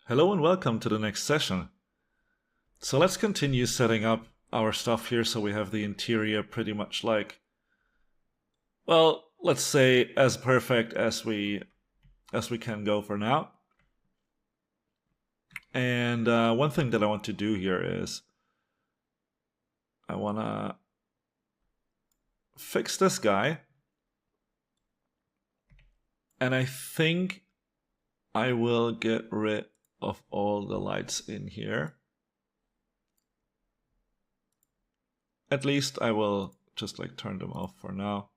Hello and welcome to the next session. So let's continue setting up our stuff here so we have the interior pretty much like, well, let's say as perfect as we can go for now. And one thing that I want to do here is I want to fix this guy. And I think I will get rid of all the lights in here. At least I will just like turn them off for now.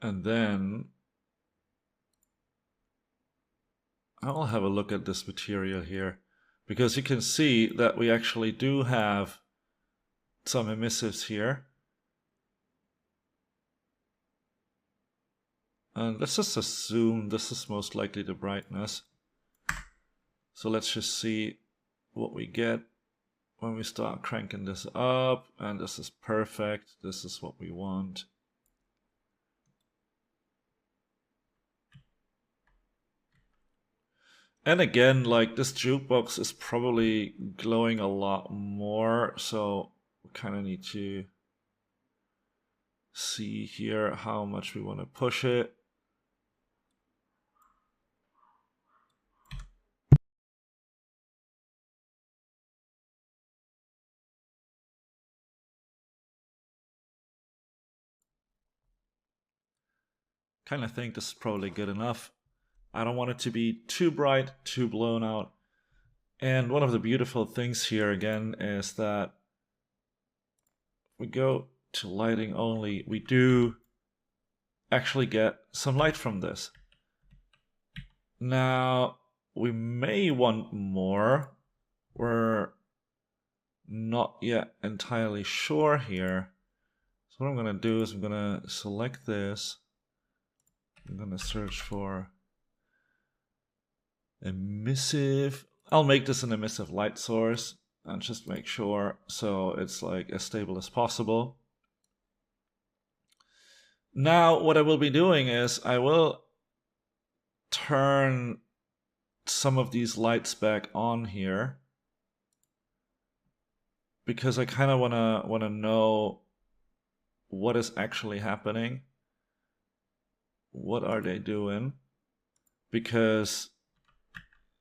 And then I'll have a look at this material here, because you can see that we actually do have some emissives here. And let's just assume this is most likely the brightness. So let's just see what we get when we start cranking this up. And this is perfect. This is what we want. And again, like this jukebox is probably glowing a lot more. So we kind of need to see here how much we want to push it. Kind of think this is probably good enough. I don't want it to be too bright, too blown out. And one of the beautiful things here again is that we go to lighting only, we do actually get some light from this. Now, we may want more. We're not yet entirely sure here. So what I'm going to do is I'm going to select this. I'm going to search for emissive. I'll make this an emissive light source and just make sure so it's like as stable as possible. Now what I will be doing is I will turn some of these lights back on here, because I kind of want to know what is actually happening. What are they doing? Because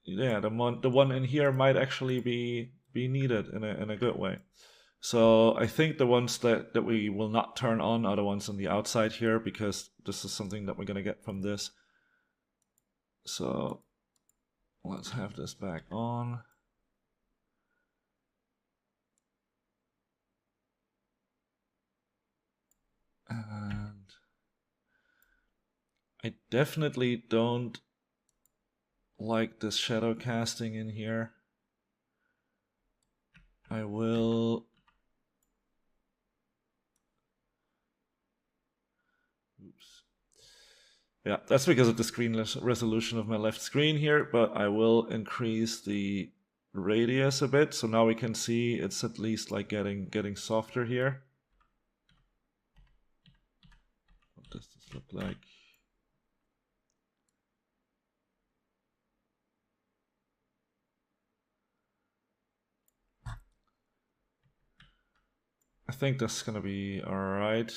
yeah, the one in here might actually be needed in a good way. So I think the ones that we will not turn on are the ones on the outside here, because this is something that we're going to get from this. So let's have this back on. And I definitely don't like this shadow casting in here. I will... Oops. Yeah, that's because of the screen resolution of my left screen here, but I will increase the radius a bit, so now we can see it's at least like getting softer here. What does this look like? I think that's gonna be all right.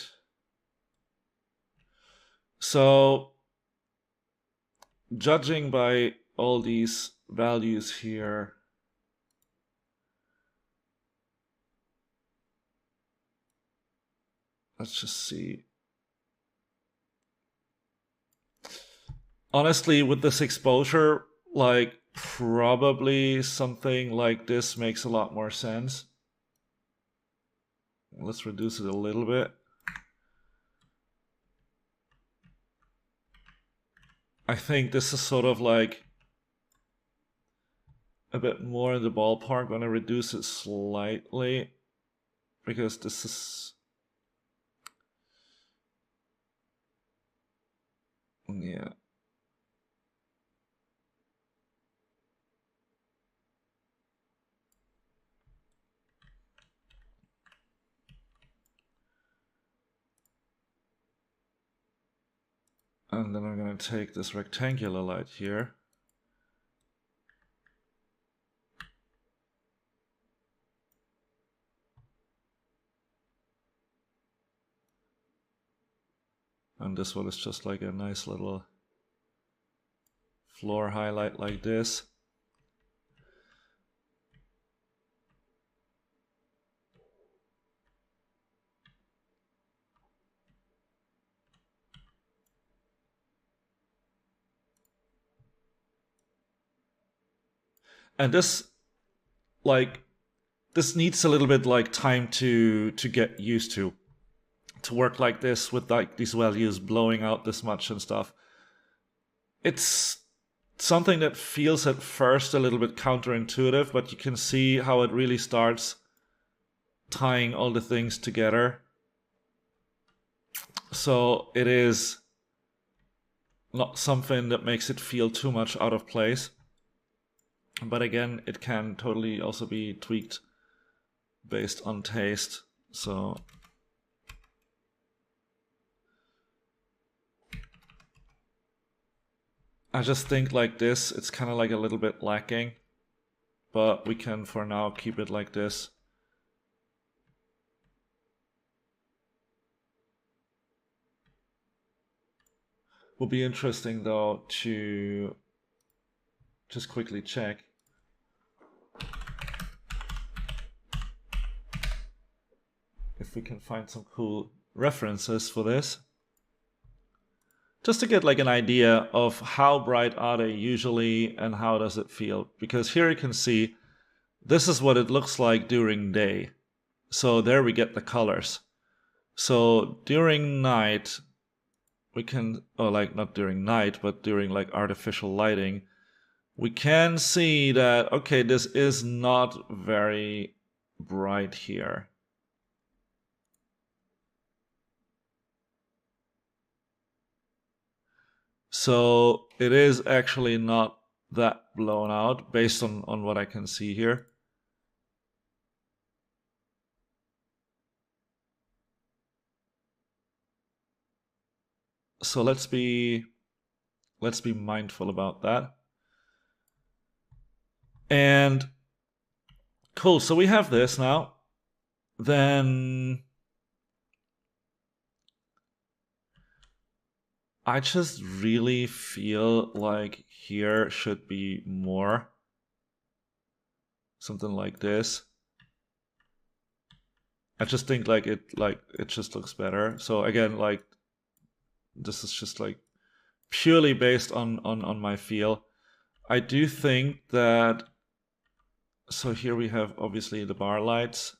So judging by all these values here, let's just see. Honestly, with this exposure, like probably something like this makes a lot more sense. Let's reduce it a little bit. I think this is sort of like a bit more in the ballpark. I'm gonna reduce it slightly, because this is... yeah. And then I'm going to take this rectangular light here. And this one is just like a nice little floor highlight like this. And this, like, this needs a little bit like time to get used to work like this with like these values blowing out this much and stuff. It's something that feels at first a little bit counterintuitive, but you can see how it really starts tying all the things together. So it is not something that makes it feel too much out of place. But again, it can totally also be tweaked based on taste. So I just think like this, it's kind of like a little bit lacking, but we can for now keep it like this. Will be interesting though to just quickly check if we can find some cool references for this. Just to get like an idea of how bright are they usually and how does it feel. Because here you can see this is what it looks like during day. So there we get the colors. So during night, we can, or like not during night, but during like artificial lighting, we can see that, okay, this is not very bright here. So it is actually not that blown out based on what I can see here. So let's be mindful about that. And cool, so we have this now. Then I just really feel like here should be more. Something like this. I just think like it just looks better. So again, like this is just like purely based on my feel. I do think that, so here we have obviously the bar lights.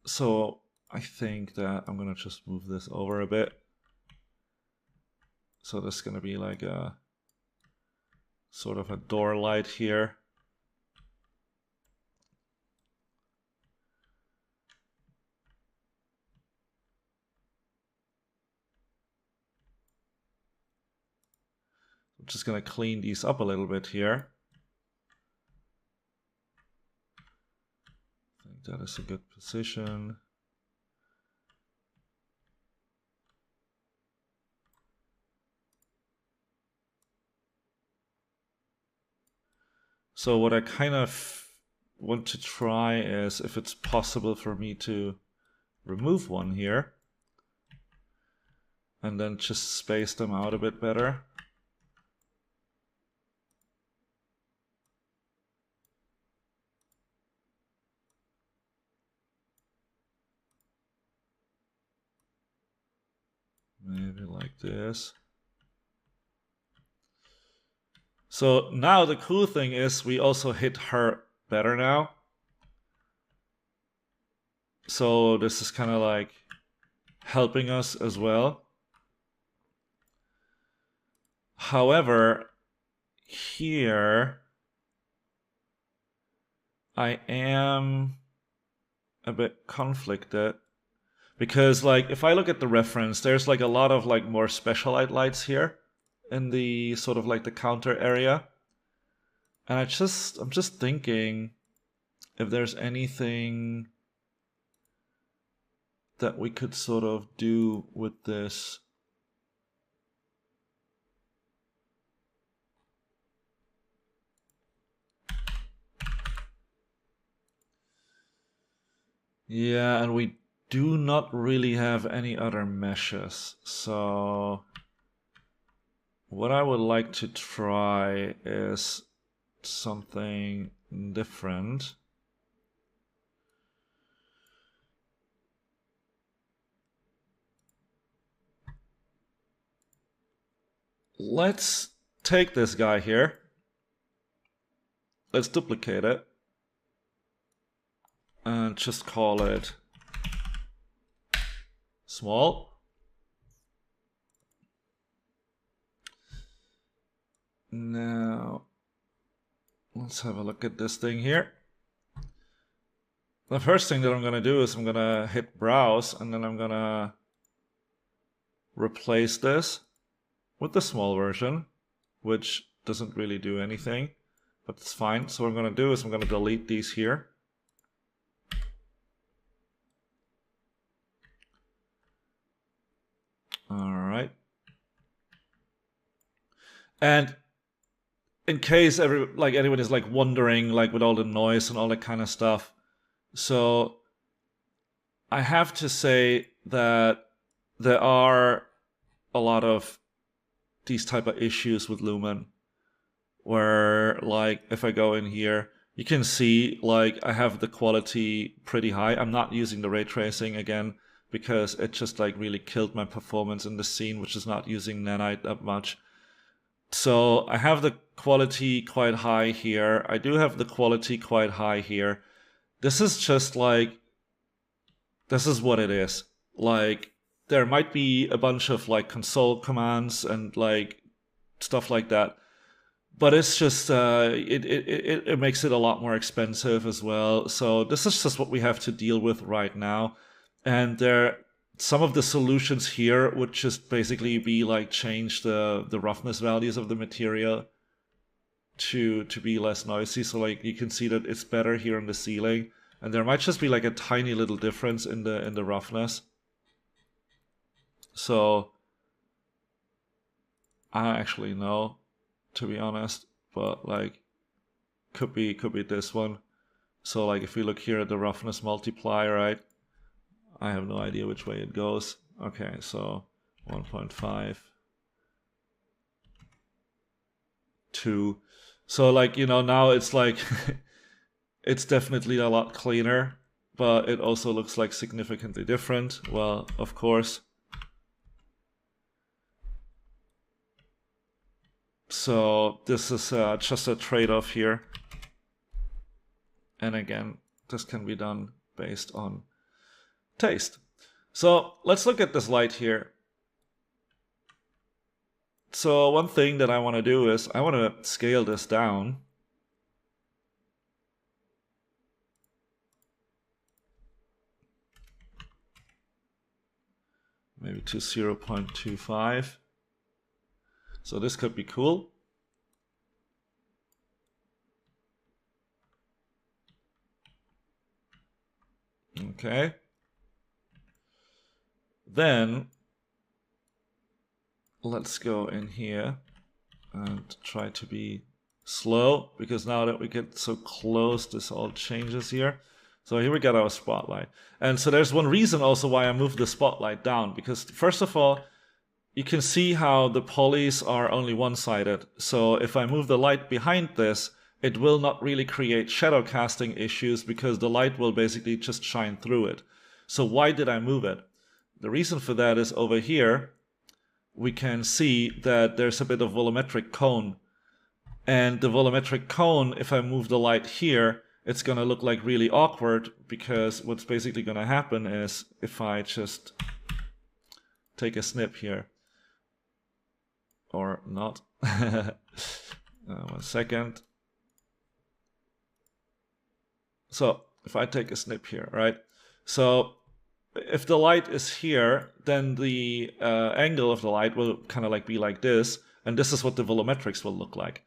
So I think that I'm gonna just move this over a bit. So there's gonna be like a sort of a door light here. I'm just gonna clean these up a little bit here. I think that is a good position. So what I kind of want to try is if it's possible for me to remove one here and then just space them out a bit better. Maybe like this. So now the cool thing is we also hit her better now. So this is kind of like helping us as well. However, here I am a bit conflicted because like if I look at the reference, there's like a lot of like more special lights here in the sort of like the counter area. And I'm just thinking if there's anything that we could sort of do with this. Yeah, and we do not really have any other meshes. So what I would like to try is something different. Let's take this guy here. Let's duplicate it. And just call it small. Now, let's have a look at this thing here. The first thing that I'm going to do is I'm going to hit browse, and then I'm going to replace this with the small version, which doesn't really do anything, but it's fine. So what I'm going to do is I'm going to delete these here. All right. And in case anyone is like wondering, like with all the noise and all that kind of stuff, so I have to say that there are a lot of these type of issues with Lumen, where like if I go in here, you can see like I have the quality pretty high. I'm not using the ray tracing again because it just like really killed my performance in the scene, which is not using Nanite that much. So I have the quality quite high here. I do have the quality quite high here. This is just like, this is what it is. Like, there might be a bunch of like console commands and like stuff like that, but it's just it makes it a lot more expensive as well. So this is just what we have to deal with right now. And some of the solutions here would just basically be like change the roughness values of the material to be less noisy. So like you can see that it's better here in the ceiling, and there might just be like a tiny little difference in the roughness. So I don't actually know, to be honest, but like could be this one. So like if we look here at the roughness multiplier, right? I have no idea which way it goes. Okay, so 1.5, 2. So like, you know, now it's like it's definitely a lot cleaner, but it also looks like significantly different. Well, of course. So this is just a trade-off here. And again, this can be done based on taste. So let's look at this light here. So one thing that I want to do is I want to scale this down. Maybe to 0.25. So this could be cool. Okay. Then let's go in here and try to be slow, because now that we get so close, this all changes here. So here we got our spotlight. And so there's one reason also why I moved the spotlight down, because first of all, you can see how the polys are only one-sided. So if I move the light behind this, it will not really create shadow casting issues because the light will basically just shine through it. So why did I move it? The reason for that is over here, we can see that there's a bit of volumetric cone. And the volumetric cone, if I move the light here, it's going to look like really awkward, because what's basically going to happen is if I just take a snip here, or not, 1 second. So if I take a snip here, right? So if the light is here, then the angle of the light will kind of like be like this, and this is what the volumetrics will look like.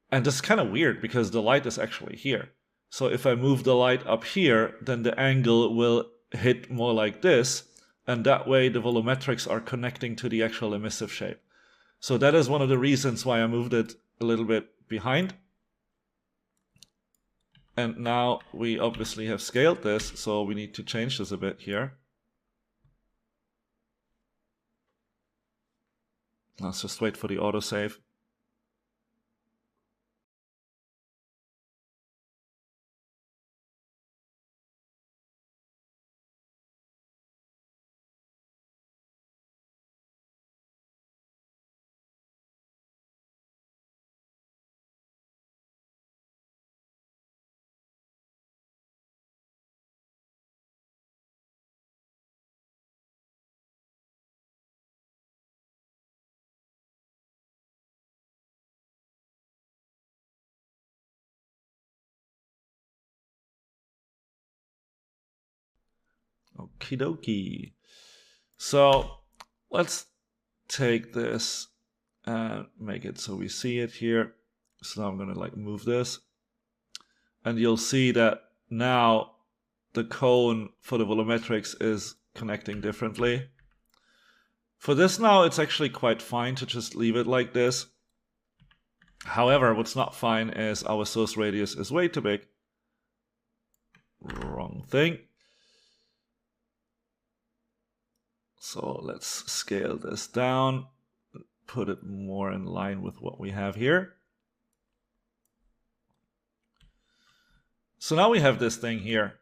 And this is kind of weird because the light is actually here. So if I move the light up here, then the angle will hit more like this, and that way the volumetrics are connecting to the actual emissive shape. So that is one of the reasons why I moved it a little bit behind. And now we obviously have scaled this, so we need to change this a bit here. Let's just wait for the autosave. Okie dokie. So let's take this and make it so we see it here. So now I'm gonna like move this, and you'll see that now the cone for the volumetrics is connecting differently. For this now, it's actually quite fine to just leave it like this. However, what's not fine is our source radius is way too big. Wrong thing. So let's scale this down, put it more in line with what we have here. So now we have this thing here.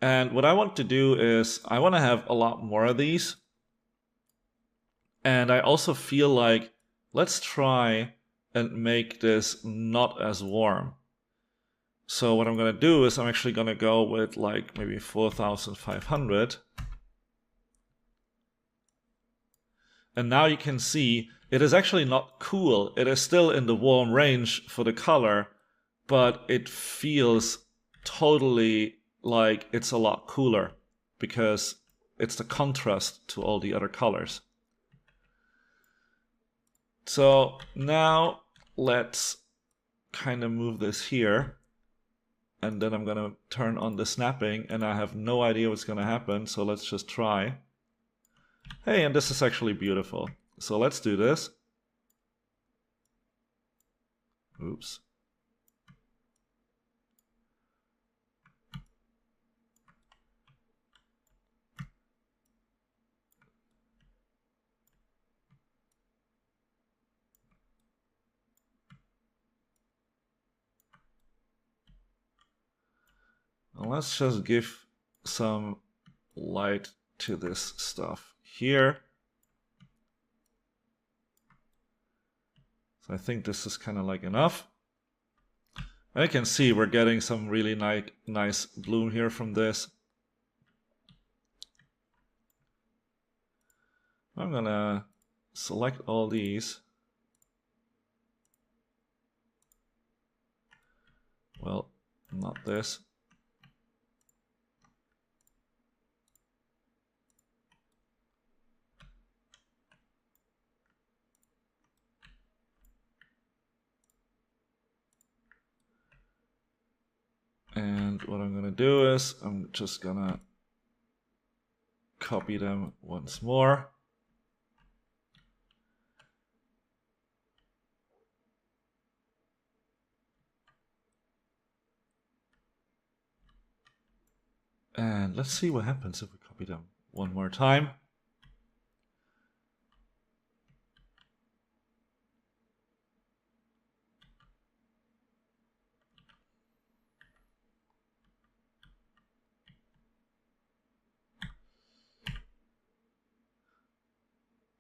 And what I want to do is I want to have a lot more of these. And I also feel like let's try and make this not as warm. So what I'm going to do is I'm actually going to go with like maybe 4,500. And now you can see it is actually not cool. It is still in the warm range for the color, but it feels totally like it's a lot cooler because it's the contrast to all the other colors. So now let's kind of move this here. And then I'm going to turn on the snapping, and I have no idea what's going to happen. So let's just try. Hey, and this is actually beautiful. So let's do this. Oops. Now let's just give some light to this stuff here. So I think this is kind of like enough. And you can see we're getting some really nice bloom here from this. I'm gonna select all these. Well, not this. And what I'm gonna do is I'm just gonna copy them once more. And let's see what happens if we copy them one more time.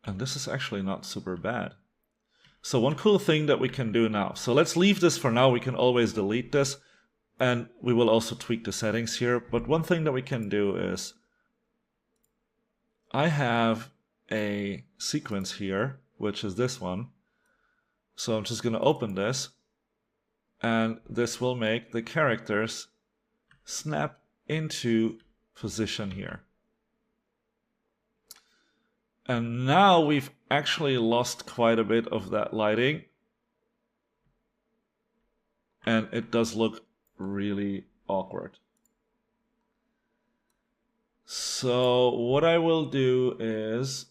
And this is actually not super bad. So one cool thing that we can do now. So let's leave this for now. We can always delete this. And we will also tweak the settings here. But one thing that we can do is I have a sequence here, which is this one. So I'm just going to open this. And this will make the characters snap into position here. And now we've actually lost quite a bit of that lighting. and it does look really awkward. So what I will do is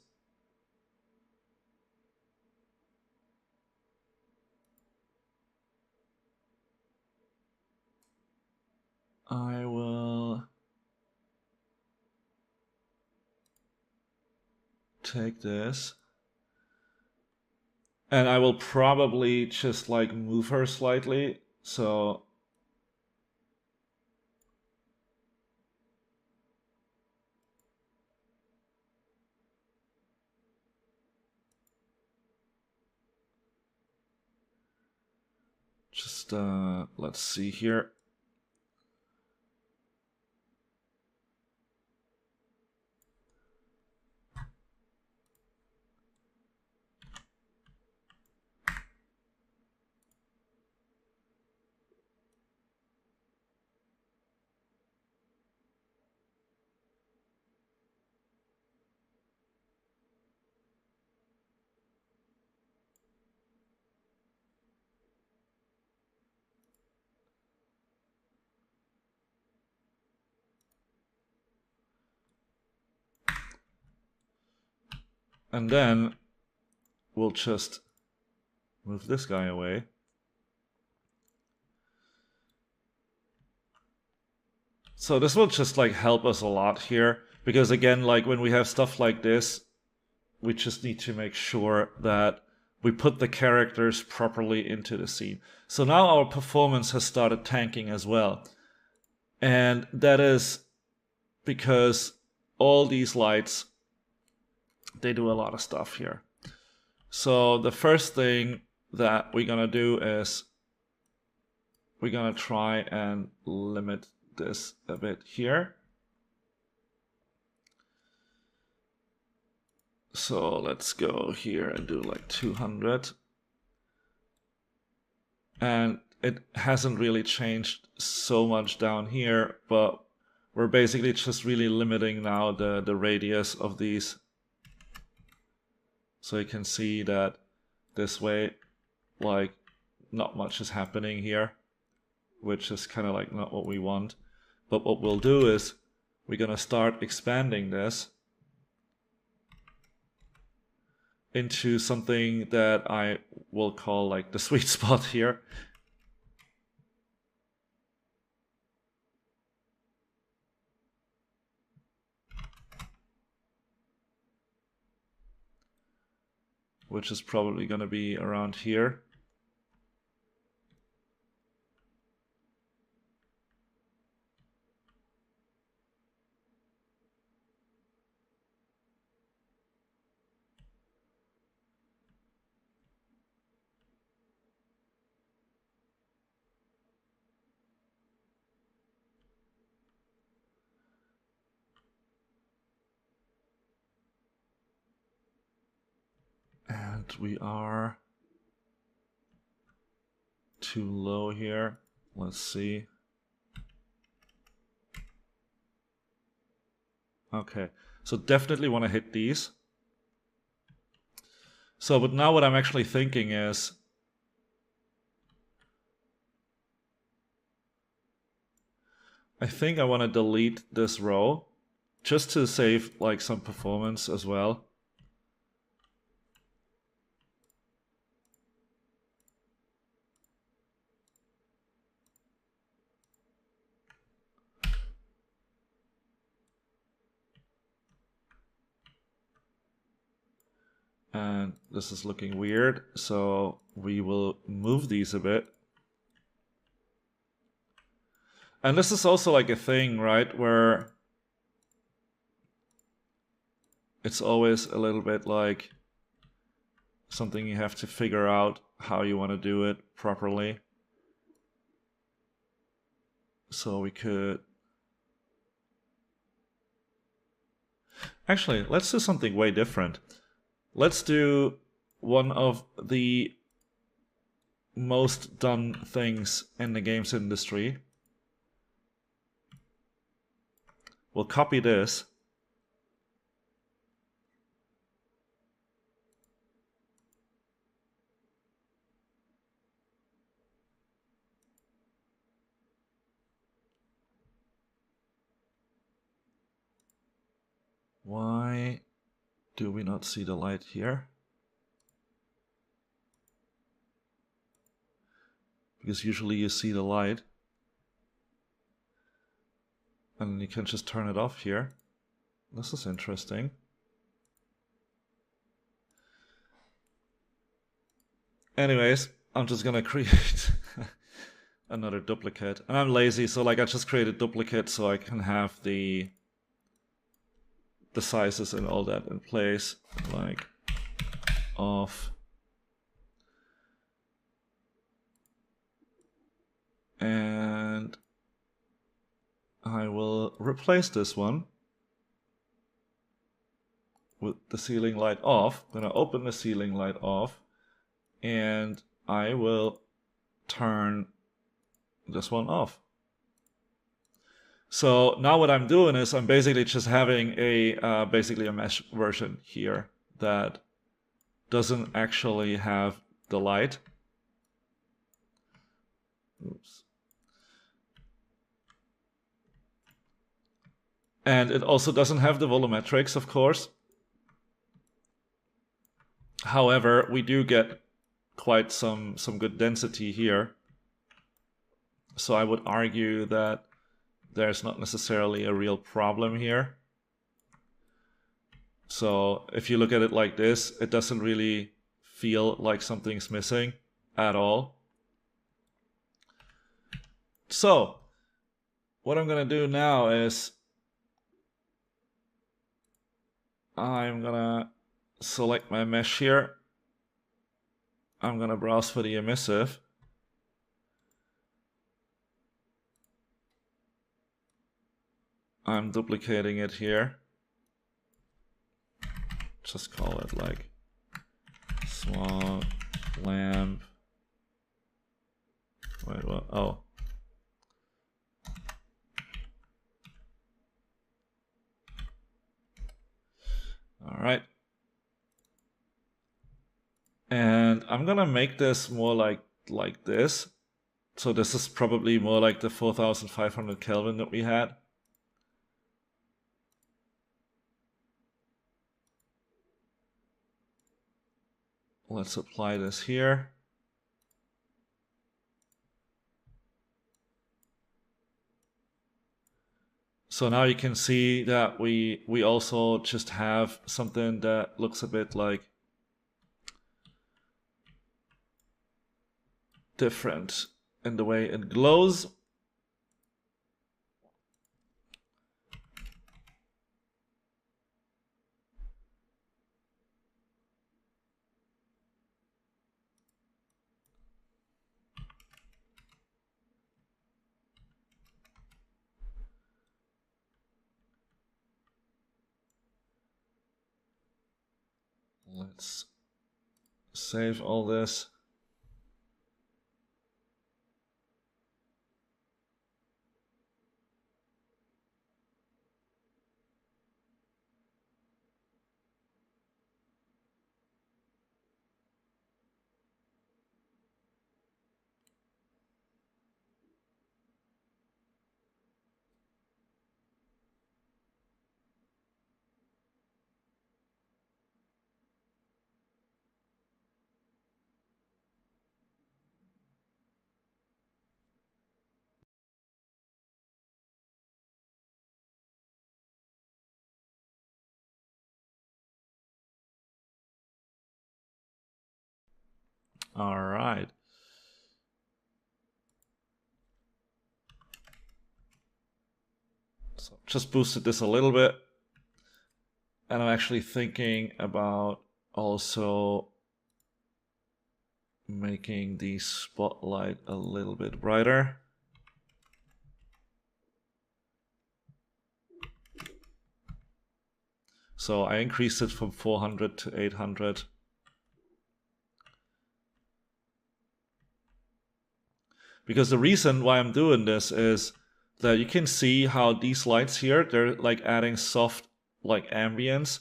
I will take this and I will probably just like move her slightly. So just let's see here. And then we'll just move this guy away. So this will just like help us a lot here, because again, like when we have stuff like this, we just need to make sure that we put the characters properly into the scene. So now our performance has started tanking as well. And that is because all these lights, they do a lot of stuff here. So the first thing that we're gonna do is we're gonna try and limit this a bit here. So let's go here and do like 200. And it hasn't really changed so much down here, but we're basically just really limiting now the radius of these. So you can see that this way, like, not much is happening here, which is kind of like not what we want. But what we'll do is we're gonna start expanding this into something that I will call like the sweet spot here. Which is probably going to be around here. And we are too low here. Let's see. Okay, so definitely want to hit these. So, but now what I'm actually thinking is I think I want to delete this row just to save like some performance as well. And this is looking weird, so we will move these a bit. And this is also like a thing, right, where it's always a little bit like something you have to figure out how you want to do it properly. So we could... Actually, let's do something way different. Let's do one of the most done things in the games industry. We'll copy this. Why do we not see the light here? Because usually you see the light and you can just turn it off here. This is interesting. Anyways, I'm just gonna create another duplicate. And I'm lazy, so like I just create a duplicate so I can have the sizes and all that in place, like off. And I will replace this one with the ceiling light off. I'm gonna open the ceiling light off, and I will turn this one off. So now what I'm doing is I'm basically just having a basically a mesh version here that doesn't actually have the light. Oops. And it also doesn't have the volumetrics, of course. However, we do get quite some good density here. So I would argue that there's not necessarily a real problem here. So if you look at it like this, it doesn't really feel like something's missing at all. So what I'm gonna do now is I'm gonna select my mesh here. I'm gonna browse for the emissive. I'm duplicating it here. Just call it like small lamp. Wait, what? Oh. All right. And I'm gonna make this more like this. So this is probably more like the 4500 Kelvin that we had. Let's apply this here. So now you can see that we also just have something that looks a bit like different in the way it glows. Let's save all this. All right. So just boosted this a little bit. And I'm actually thinking about also making the spotlight a little bit brighter. So I increased it from 400 to 800. Because the reason why I'm doing this is that you can see how these lights here, they're like adding soft like ambience.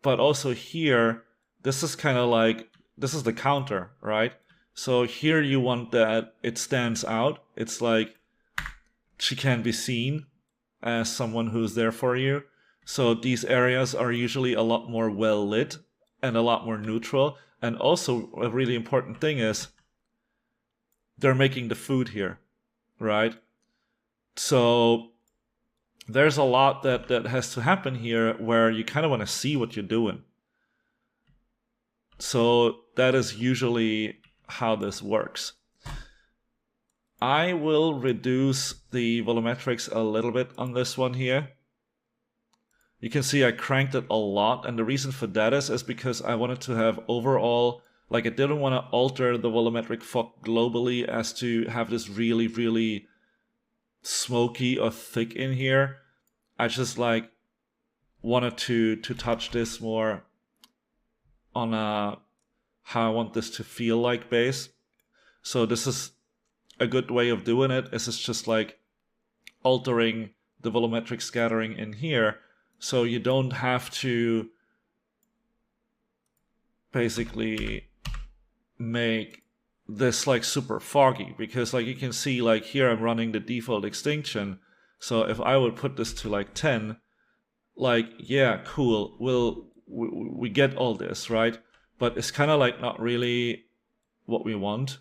But also here, this is kind of like, this is the counter, right? So here you want that it stands out. It's like she can be seen as someone who's there for you. So these areas are usually a lot more well lit and a lot more neutral. And also a really important thing is they're making the food here, right? So there's a lot that has to happen here where you kind of want to see what you're doing. So that is usually how this works. I will reduce the volumetrics a little bit on this one here. You can see I cranked it a lot, and the reason for that is because I wanted to have overall, like I didn't want to alter the volumetric fog globally as to have this really, really smoky or thick in here. I just like wanted to touch this more on how I want this to feel like base. So this is a good way of doing it, is it's just like altering the volumetric scattering in here, so you don't have to basically make this like super foggy, because like you can see like here I'm running the default extinction. So if I would put this to like 10, like, yeah, cool, we get all this, right? But it's kind of like not really what we want.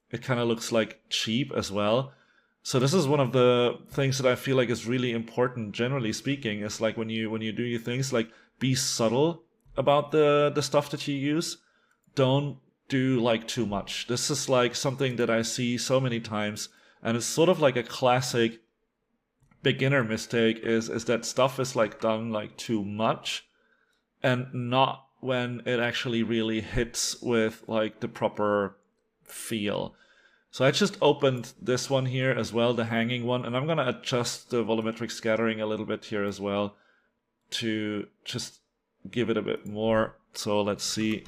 It kind of looks like cheap as well. So this is one of the things that I feel like is really important, generally speaking, is like when you do your things, like be subtle about the stuff that you use. Don't do like too much. This is like something that I see so many times, and it's sort of like a classic beginner mistake is that stuff is like done like too much and not when it actually really hits with like the proper feel. So I just opened this one here as well, the hanging one, and I'm going to adjust the volumetric scattering a little bit here as well to just give it a bit more. So let's see.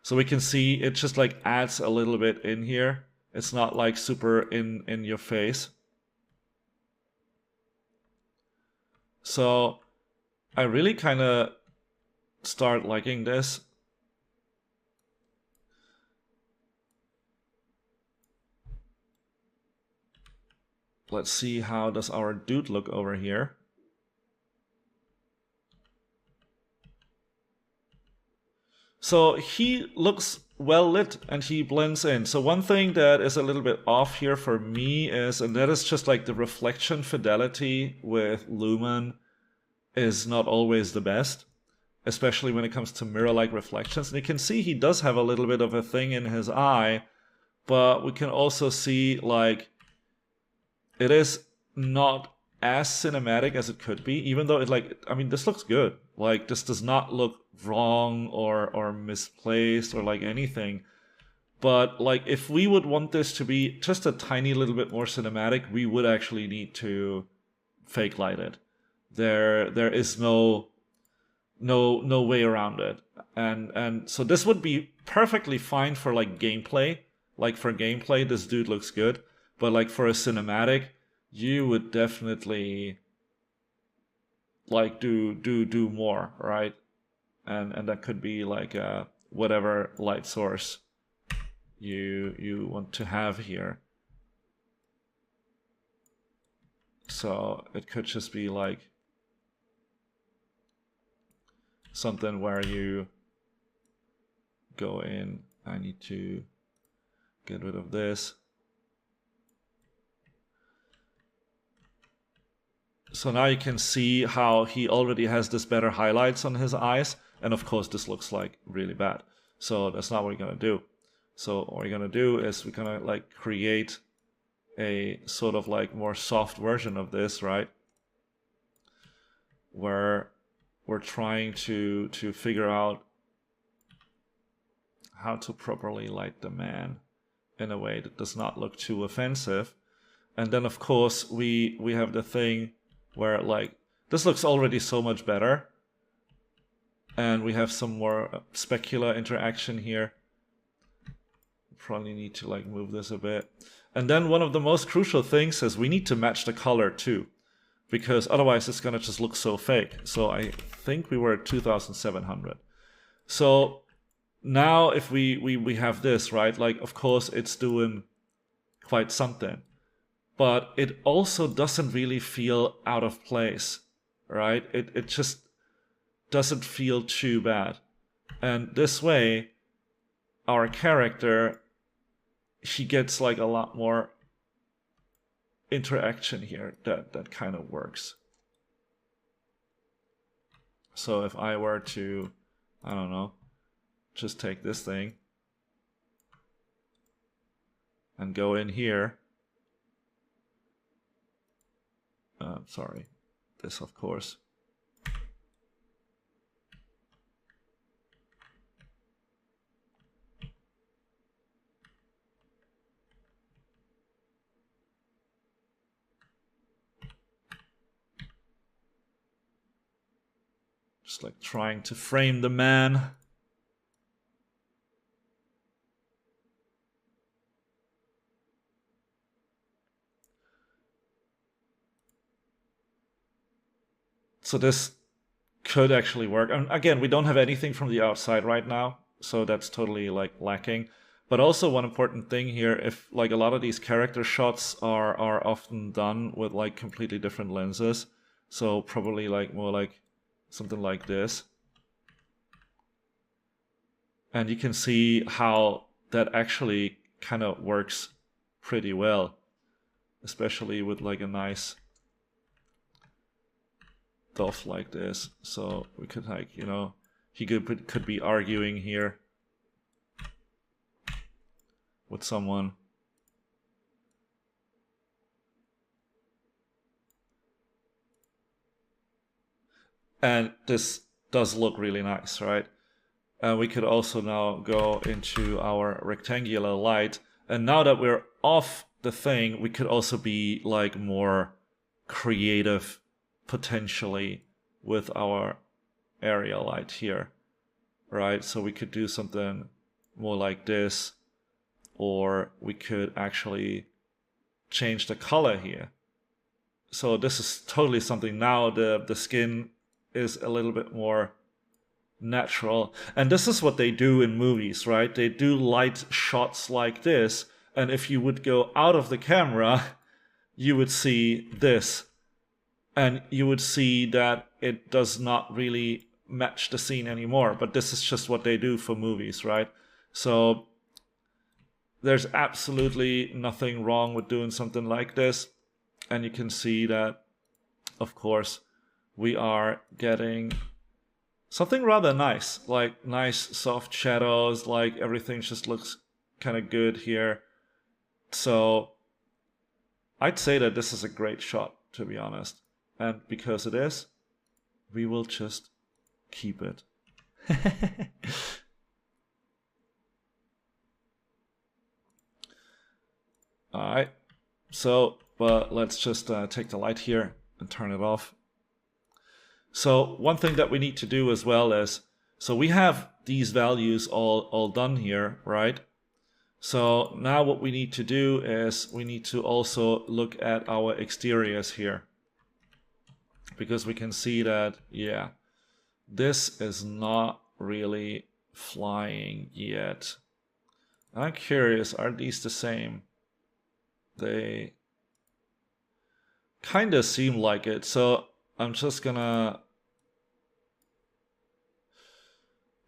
So we can see it just like adds a little bit in here. It's not like super in your face. So I really kind of start liking this. Let's see, how does our dude look over here? So he looks well lit and he blends in. So one thing that is a little bit off here for me is, and that is just like the reflection fidelity with Lumen is not always the best, especially when it comes to mirror-like reflections. And you can see he does have a little bit of a thing in his eye, but we can also see like it is not as cinematic as it could be, even though it like, I mean, this looks good. Like this does not look wrong or misplaced or like anything. But like if we would want this to be just a tiny little bit more cinematic, we would actually need to fake light it. There is no way around it. And so this would be perfectly fine for like gameplay. Like for gameplay, this dude looks good. But like for a cinematic, you would definitely like do more, right? And that could be like whatever light source you want to have here. So it could just be like something where you go in, I need to get rid of this. So now you can see how he already has this better highlights on his eyes. And of course, this looks like really bad. So that's not what we're going to do. So what we're going to do is we're going to like create a sort of like more soft version of this, right? Where we're trying to figure out how to properly light the man in a way that does not look too offensive. And then of course we have the thing where like this looks already so much better, and we have some more specular interaction here. Probably need to like move this a bit. And then one of the most crucial things is we need to match the color too, because otherwise it's gonna just look so fake. So I think we were at 2700. So now if we have this, right, like of course it's doing quite something. but it also doesn't really feel out of place, right? It just doesn't feel too bad. And this way, our character, she gets like a lot more interaction here that kind of works. So if I were to, I don't know, just take this thing and go in here. Sorry, this of course. Just like trying to frame the man. So this could actually work. And again, we don't have anything from the outside right now, so that's totally like lacking. But also one important thing here, if like a lot of these character shots are often done with like completely different lenses, so probably like more like something like this. And you can see how that actually kind of works pretty well, especially with like a nice dove like this. So we could like, you know, he could be arguing here with someone. And this does look really nice, right? And we could also now go into our rectangular light. And now that we're off the thing, we could also be like more creative potentially with our area light here, right? So we could do something more like this, or we could actually change the color here. So this is totally something now. The skin is a little bit more natural. And this is what they do in movies, right? They do light shots like this. And if you would go out of the camera, you would see this. And you would see that it does not really match the scene anymore. But this is just what they do for movies, right? So there's absolutely nothing wrong with doing something like this. And you can see that, of course, we are getting something rather nice, like nice soft shadows, like everything just looks kind of good here. So I'd say that this is a great shot, to be honest. And because it is, we will just keep it. All right. So, but let's just take the light here and turn it off. So one thing that we need to do as well is, so we have these values all done here, right? So now what we need to do is we need to also look at our exteriors here. Because we can see that, yeah, this is not really flying yet. I'm curious, are these the same? They kind of seem like it. So I'm just gonna...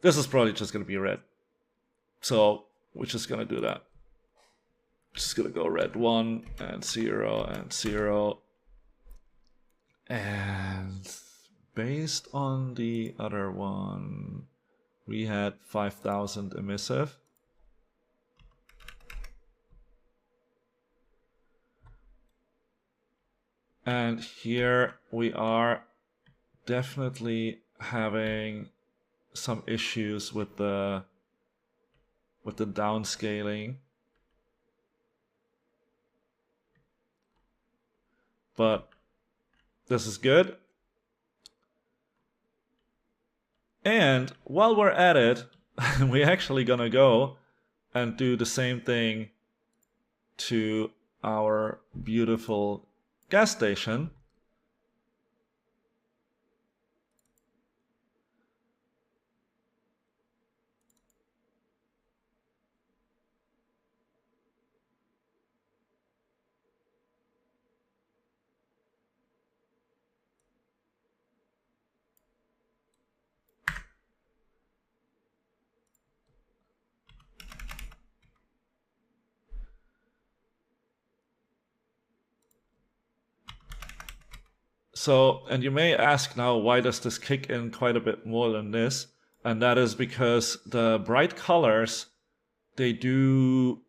This is probably just gonna be red. So we're just gonna do that. Just gonna go red 1 and 0 and 0. And based on the other one, we had 5,000 emissive. And here we are definitely having some issues with the downscaling. But this is good. And while we're at it, we're actually gonna go and do the same thing to our beautiful gas station. So, and you may ask now, why does this kick in quite a bit more than this? And that is because the bright colors, they do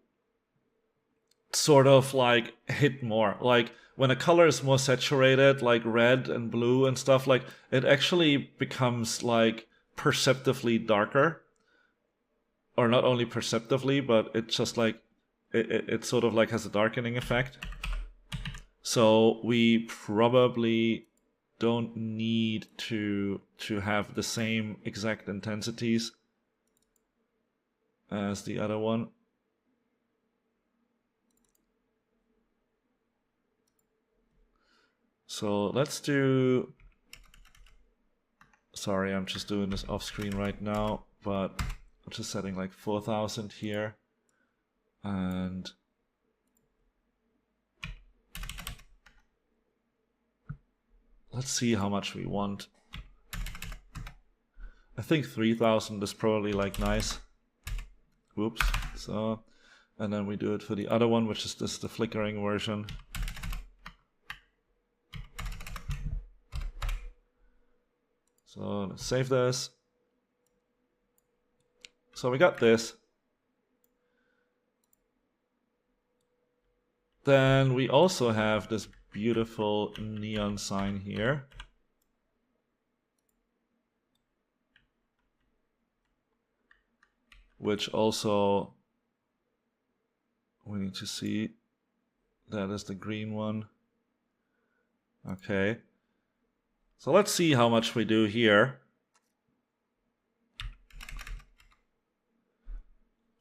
sort of like hit more. Like when a color is more saturated, like red and blue and stuff, like it actually becomes like perceptively darker. Or not only perceptively, but it's just like it sort of like has a darkening effect. So we probably don't need to have the same exact intensities as the other one. So let's do, sorry, I'm just doing this off screen right now, but I'm just setting like 4000 here. And let's see how much we want. I think 3000 is probably like nice. Whoops. So, and then we do it for the other one, which is the flickering version. So let's save this. So we got this. Then we also have this beautiful neon sign here. Which also we need to see. That is the green one. Okay. So let's see how much we do here.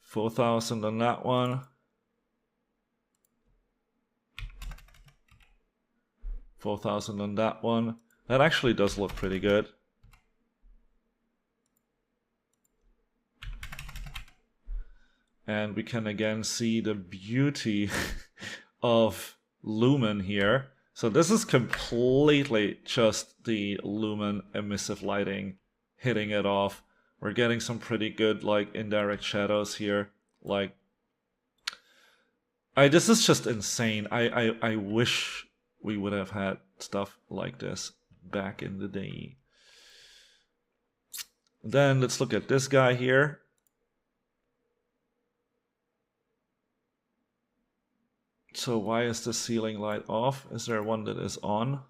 4000 on that one. 4000 on that one. That actually does look pretty good. And we can again see the beauty of Lumen here. So this is completely just the Lumen emissive lighting hitting it off. We're getting some pretty good like indirect shadows here. Like, this is just insane. I wish we would have had stuff like this back in the day. Then let's look at this guy here. So why is the ceiling light off? Is there one that is on?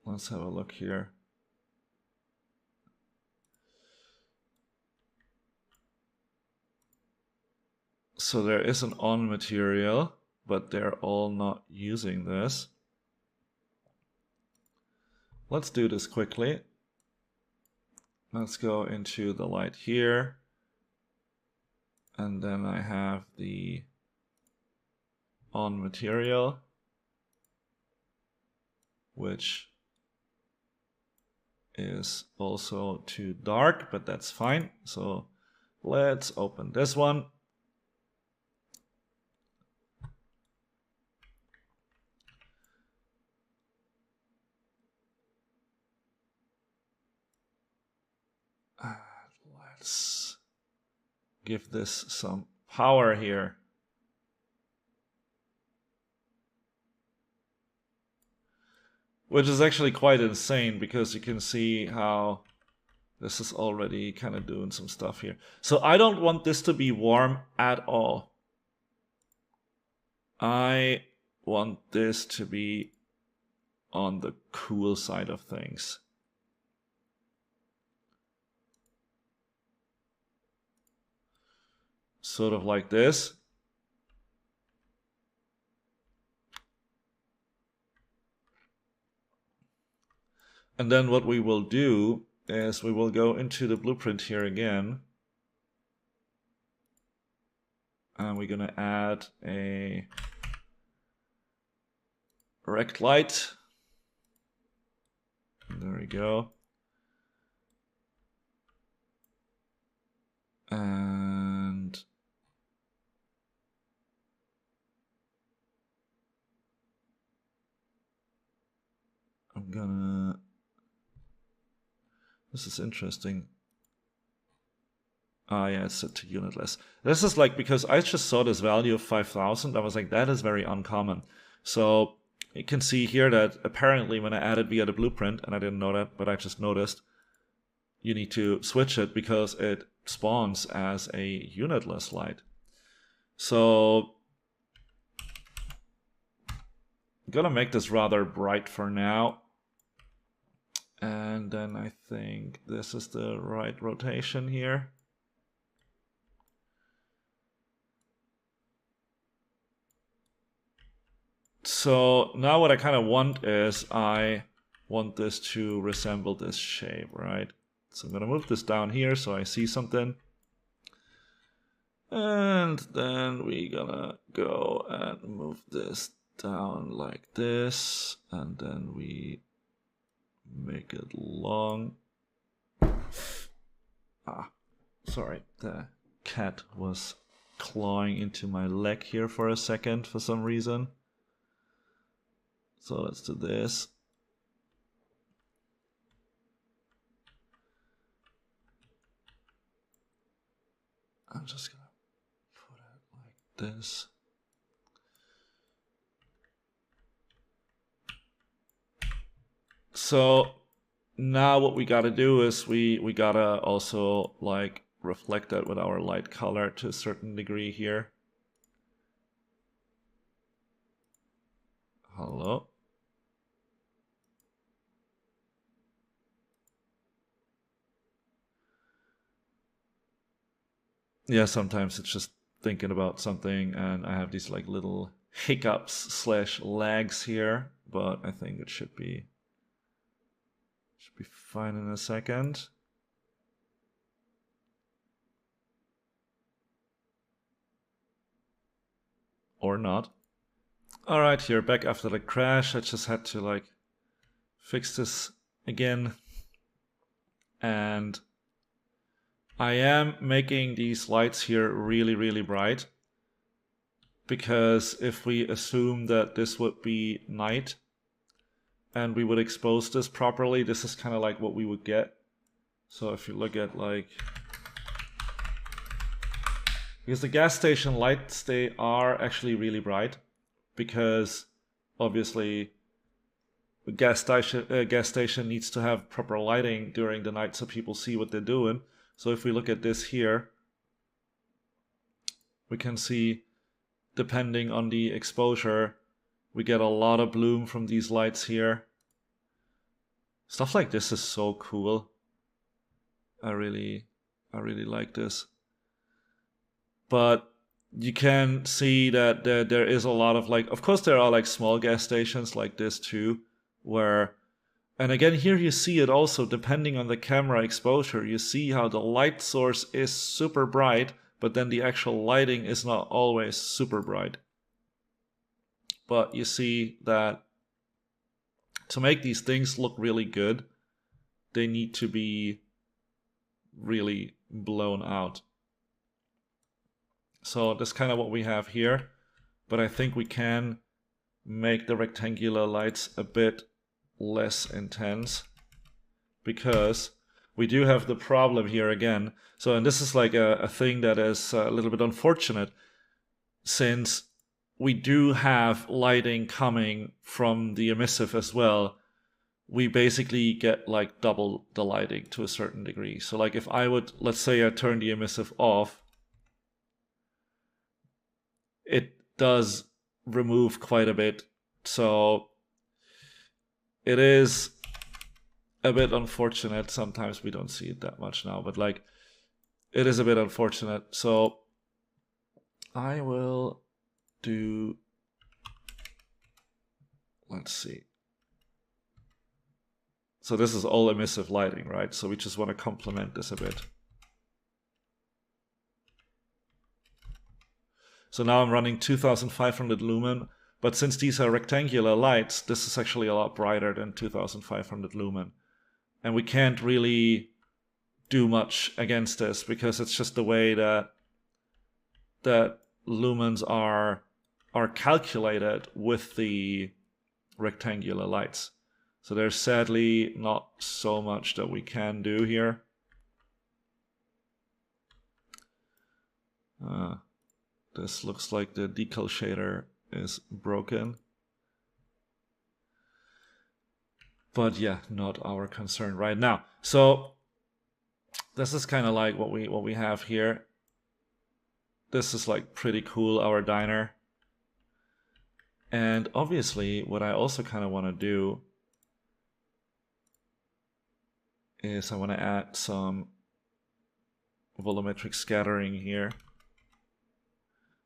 Let's have a look here. So there is an on material, but they're all not using this. Let's do this quickly. Let's go into the light here. And then I have the on material, which is also too dark, but that's fine. So let's open this one. Let's give this some power here. Which is actually quite insane because you can see how this is already kind of doing some stuff here. So I don't want this to be warm at all. I want this to be on the cool side of things. Sort of like this. And then what we will do is we will go into the blueprint here again. And we're going to add a rect light. There we go. And I'm gonna, this is interesting. Ah, yeah, it's set to unitless. This is like, because I just saw this value of 5000, I was like, that is very uncommon. So you can see here that apparently when I added via the blueprint, and I didn't know that, but I just noticed, you need to switch it because it spawns as a unitless light. So I'm gonna make this rather bright for now. And then I think this is the right rotation here. So now what I kind of want is I want this to resemble this shape, right? So I'm going to move this down here so I see something. And then we're gonna go and move this down like this. And then we make it long. Ah, sorry, the cat was clawing into my leg here for a second for some reason. So let's do this. I'm just gonna put it like this. So now what we gotta do is we gotta also like reflect that with our light color to a certain degree here. Hello. Yeah, sometimes it's just thinking about something and I have these like little hiccups slash lags here, but I think it should be fine in a second. Or not. Alright, here, back after the crash. I just had to like fix this again. And I am making these lights here really, really bright. Because if we assume that this would be night and we would expose this properly, this is kind of like what we would get. So if you look at like, because the gas station lights, they are actually really bright because obviously the gas station needs to have proper lighting during the night so people see what they're doing. So if we look at this here, we can see depending on the exposure, we get a lot of bloom from these lights here. Stuff like this is so cool. I really like this. But you can see that there is a lot of like, of course there are like small gas stations like this too, where, and again here you see it also depending on the camera exposure, you see how the light source is super bright, but then the actual lighting is not always super bright. But you see that to make these things look really good, they need to be really blown out. So that's kind of what we have here, but I think we can make the rectangular lights a bit less intense because we do have the problem here again. So, and this is like a thing that is a little bit unfortunate since we do have lighting coming from the emissive as well. We basically get like double the lighting to a certain degree. So like if I would, let's say I turn the emissive off, it does remove quite a bit. So it is a bit unfortunate. Sometimes we don't see it that much now, but like it is a bit unfortunate. So I will do, let's see. So this is all emissive lighting, right? So we just want to complement this a bit. So now I'm running 2500 lumen, but since these are rectangular lights, this is actually a lot brighter than 2500 lumen. And we can't really do much against this because it's just the way that lumens are calculated with the rectangular lights. So there's sadly not so much that we can do here. This looks like the decal shader is broken. But yeah, not our concern right now. So this is kind of like what we have here. This is like pretty cool, our diner. And obviously what I also kind of want to do is I want to add some volumetric scattering here,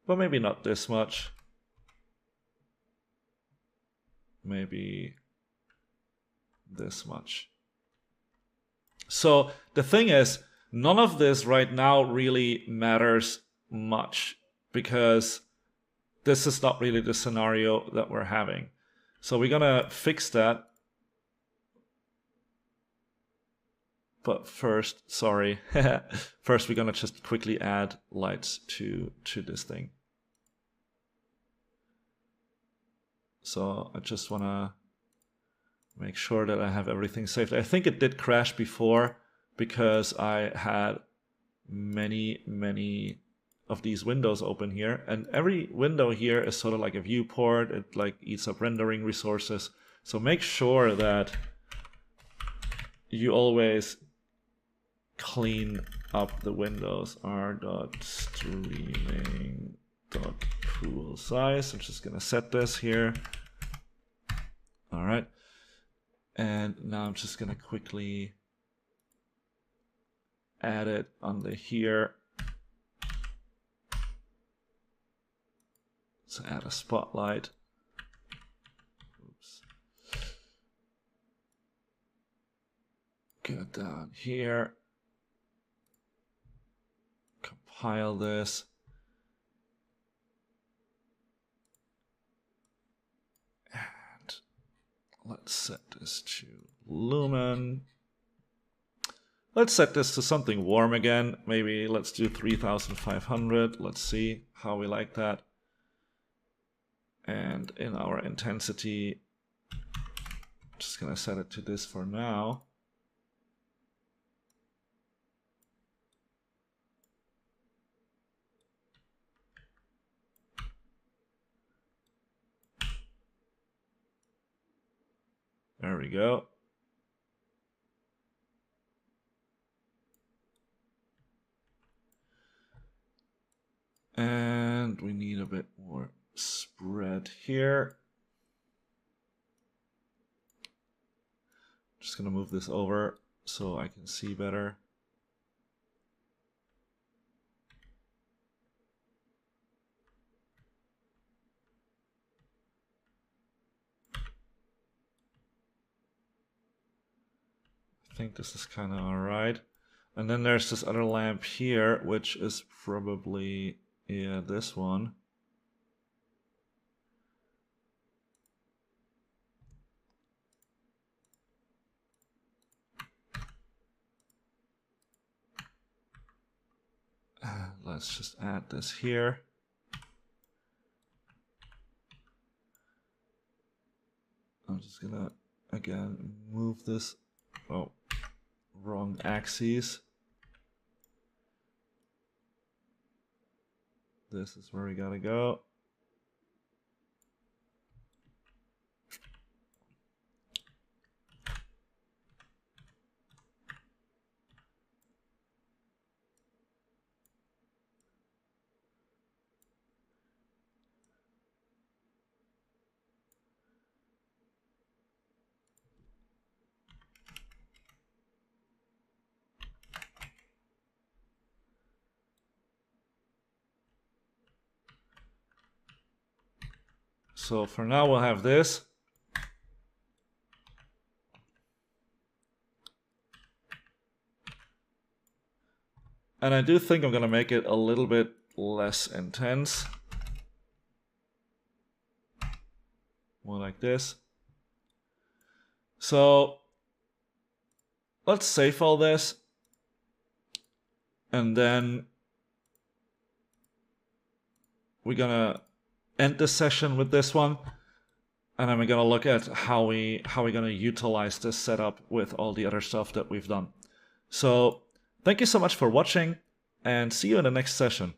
but maybe not this much. Maybe this much. So the thing is, none of this right now really matters much because this is not really the scenario that we're having. So we're gonna fix that. But first, sorry, first we're gonna just quickly add lights to this thing. So I just wanna make sure that I have everything saved. I think it did crash before because I had many of these windows open here, and every window here is sort of like a viewport. It like eats up rendering resources. So make sure that you always clean up the windows. r.streaming.pool size. I'm just gonna set this here. All right, and now I'm just gonna quickly add it under here. Let's add a spotlight. Oops. Go down here. Compile this. And let's set this to lumen. Let's set this to something warm again. Maybe let's do 3500. Let's see how we like that. And in our intensity, I'm just gonna set it to this for now. There we go. And we need a bit more spread here. Just gonna move this over so I can see better. I think this is kind of all right. And then there's this other lamp here, which is probably, yeah, this one. Let's just add this here. I'm just gonna, again, move this. Oh, wrong axes. This is where we gotta go. So for now we'll have this. And I do think I'm gonna make it a little bit less intense. More like this. So let's save all this. And then we're gonna end the session with this one, and then we're gonna look at how we're gonna utilize this setup with all the other stuff that we've done. So thank you so much for watching, and see you in the next session.